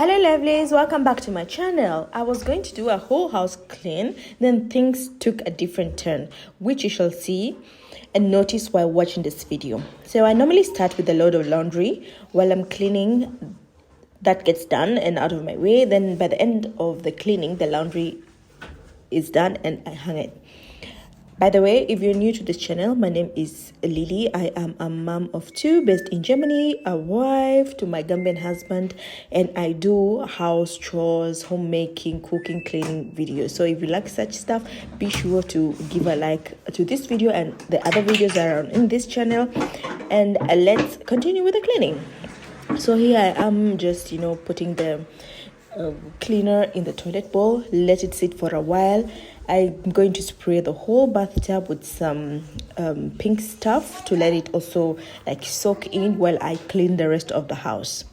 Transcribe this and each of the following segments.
Hello lovelies, welcome back to my channel. I was going to do a whole house clean, then things took a different turn, which you shall see and notice while watching this video. So I normally start with a load of laundry while I'm cleaning. That gets done and out of my way. Then by the end of the cleaning, the laundry is done and I hang it. By the way, if you're new to this channel, my name is Lily. I am a mom of two based in Germany, a wife to my Gambian husband, and I do house chores, homemaking, cooking, cleaning videos. So if you like such stuff, be sure to give a like to this video and the other videos that are in this channel. And let's continue with the cleaning. So here I am just, putting the cleaner in the toilet bowl, let it sit for a while. I'm going to spray the whole bathtub with some pink stuff to let it also soak in while I clean the rest of the house.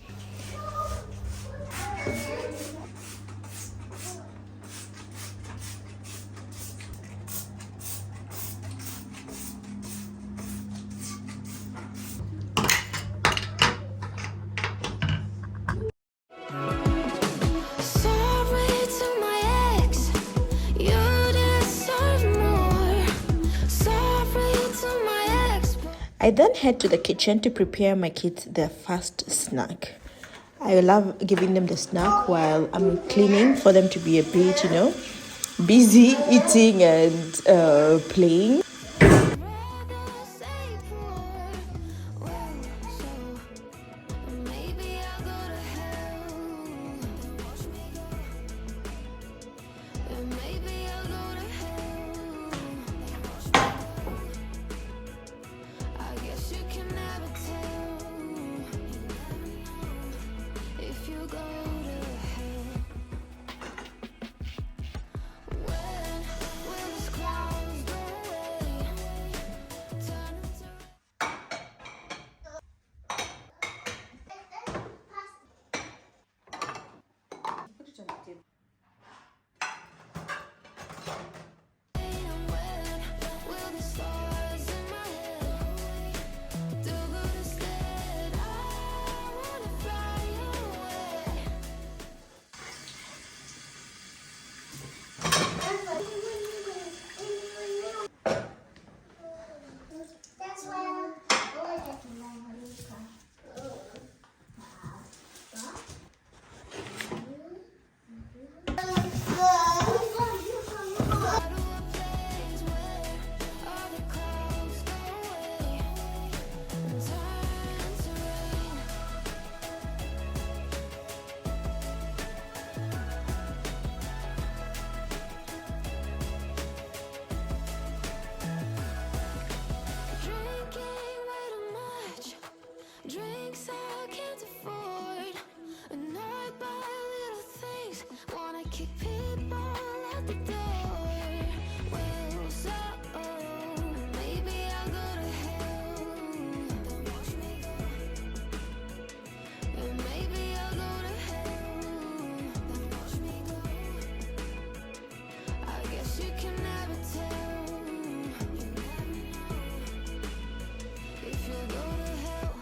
I then head to the kitchen to prepare my kids their first snack. I love giving them the snack while I'm cleaning for them to be a bit, busy eating and playing. Drinks I can't afford, and I buy little things, wanna kick people out the door. Well, so maybe I'll go to hell, then watch me go. And maybe I'll go to hell, then watch me go. I guess you can never tell, you never know if you'll go to hell.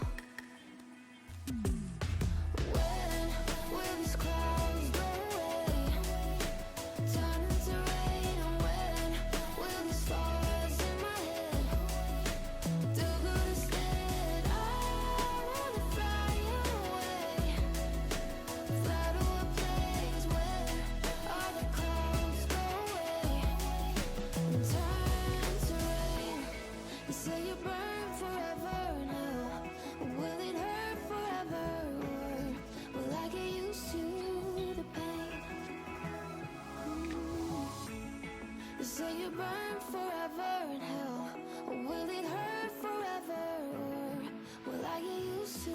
Say you burn forever in hell, or will it hurt forever, or will I get used to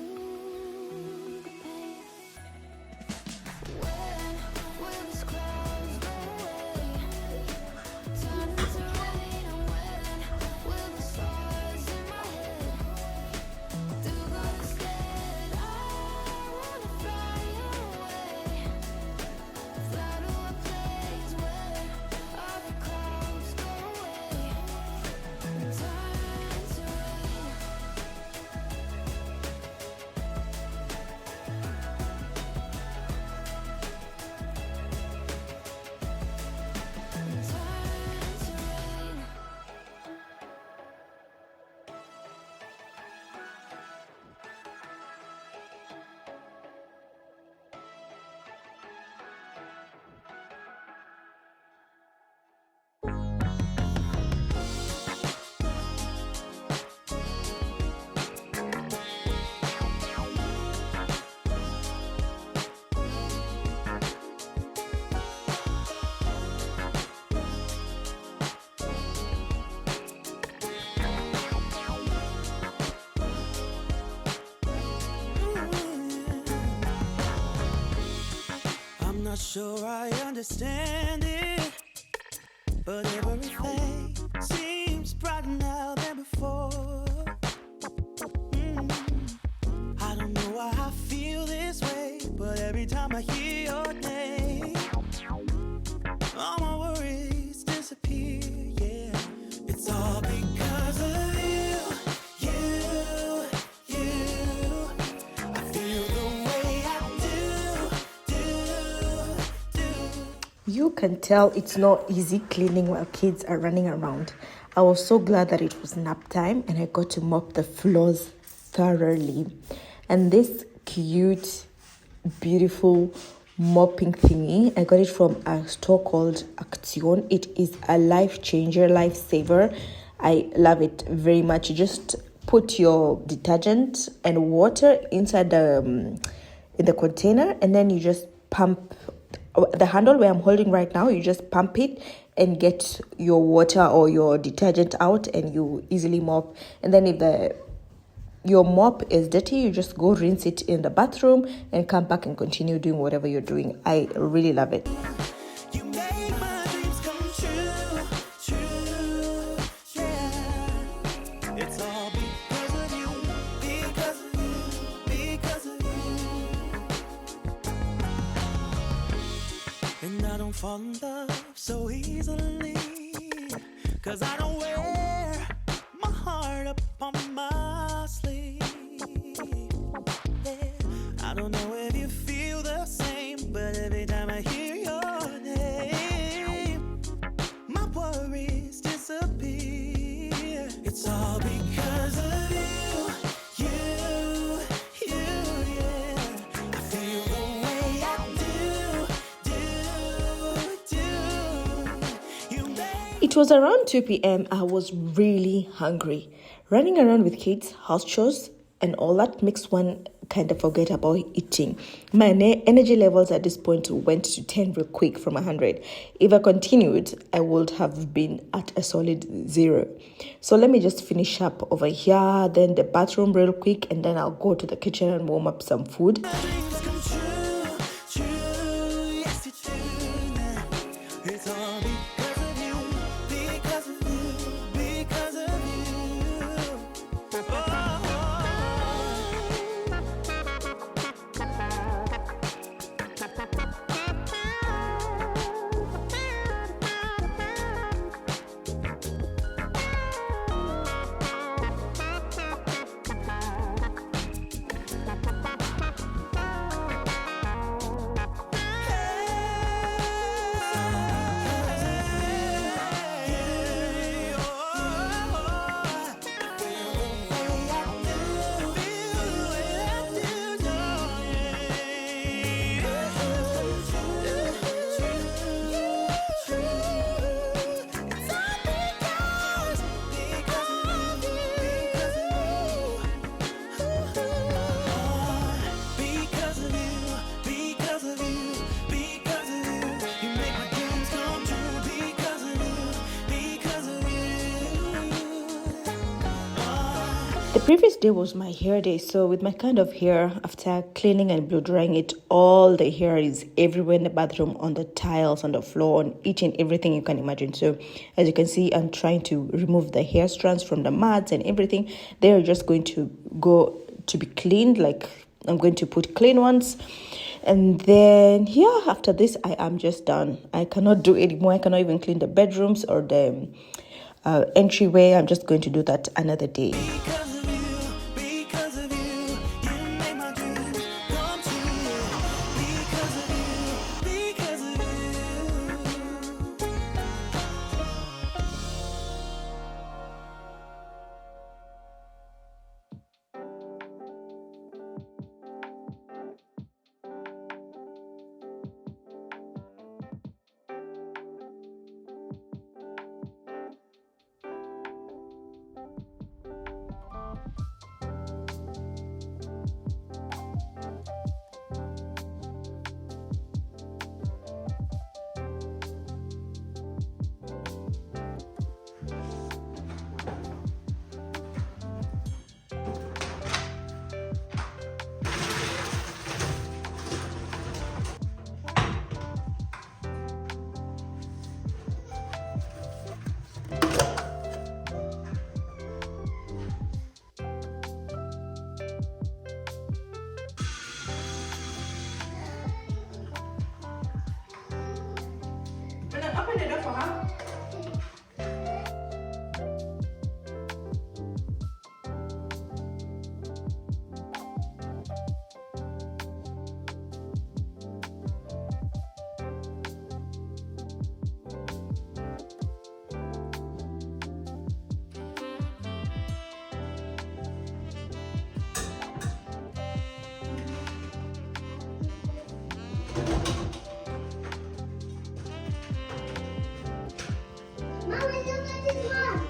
the pain? When will these clouds go away, turn into rain, and when will the stars in my head do go instead? I wanna fly away, fly to a place where all the clouds go away and turn to rain. not sure I understand it, but everything seems brighter now than before. I don't know why I feel this way, but every time I hear your name, all my worries disappear, yeah. It's all because of you, you, you. I feel the way I do. You can tell it's not easy cleaning while kids are running around. I was so glad that it was nap time and I got to mop the floors thoroughly. And this cute, beautiful mopping thingy, I got it from a store called Action. It is a life changer, lifesaver. I love it very much. You just put your detergent and water inside in the container, and then you just pump the handle where I'm holding right now. You just pump it and get your water or your detergent out, and you easily mop. And then if your mop is dirty, you just go rinse it in the bathroom and come back and continue doing whatever you're doing. I really love it. You make my dreams come true, true, yeah. It's all because of you, because of you, because of you. And I don't fall in love so easily, 'cause I don't wear my heart up on my sleeve. Yeah. I don't know if you feel the same, but every time I hear your name, my worries disappear. It's all because of you, yeah. I feel the way I do. You make It was around 2 p.m. I was really hungry. Running around with kids, house chores, and all that makes one kind of forget about eating. My energy levels at this point went to 10 real quick from 100. If I continued, I would have been at a solid 0. So let me just finish up over here, then the bathroom real quick, and then I'll go to the kitchen and warm up some food. dreams come true, true, yes it do. It's all because of you, because of you, because of you. Oh. The previous day was my hair day, so with my kind of hair, after cleaning and blow drying it, all the hair is everywhere in the bathroom, on the tiles, on the floor, on each and everything you can imagine. So as you can see, I'm trying to remove the hair strands from the mats and everything. They're just going to go to be cleaned, like I'm going to put clean ones. And then, yeah, after this, I am just done. I cannot do anymore. I cannot even clean the bedrooms or the entryway. I'm just going to do that another day. Because of you, you make my dreams come true. Because of you, because of you. Mommy, look at this one.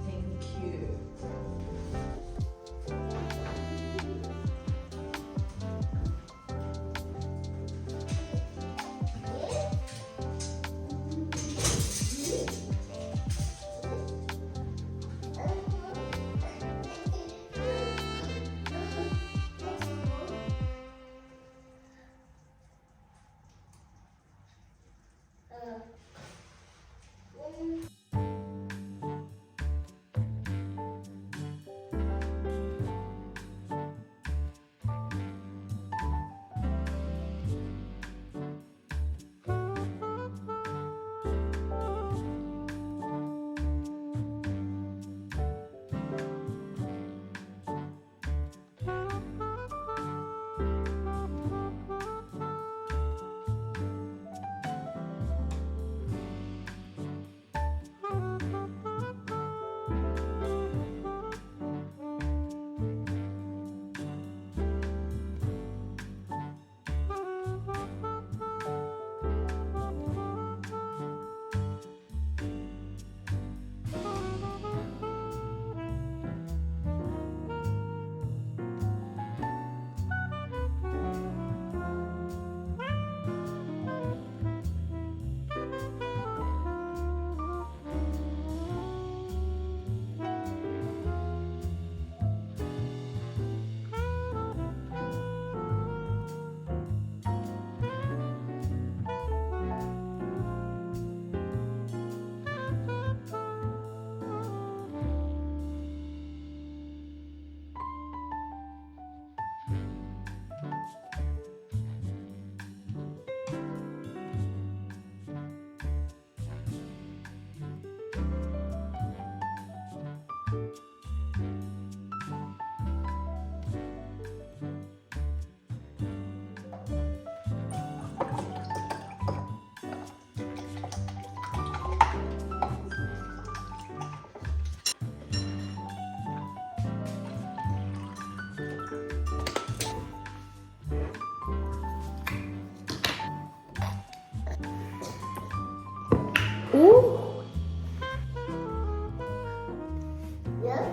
Thank you. Ooh. Yeah.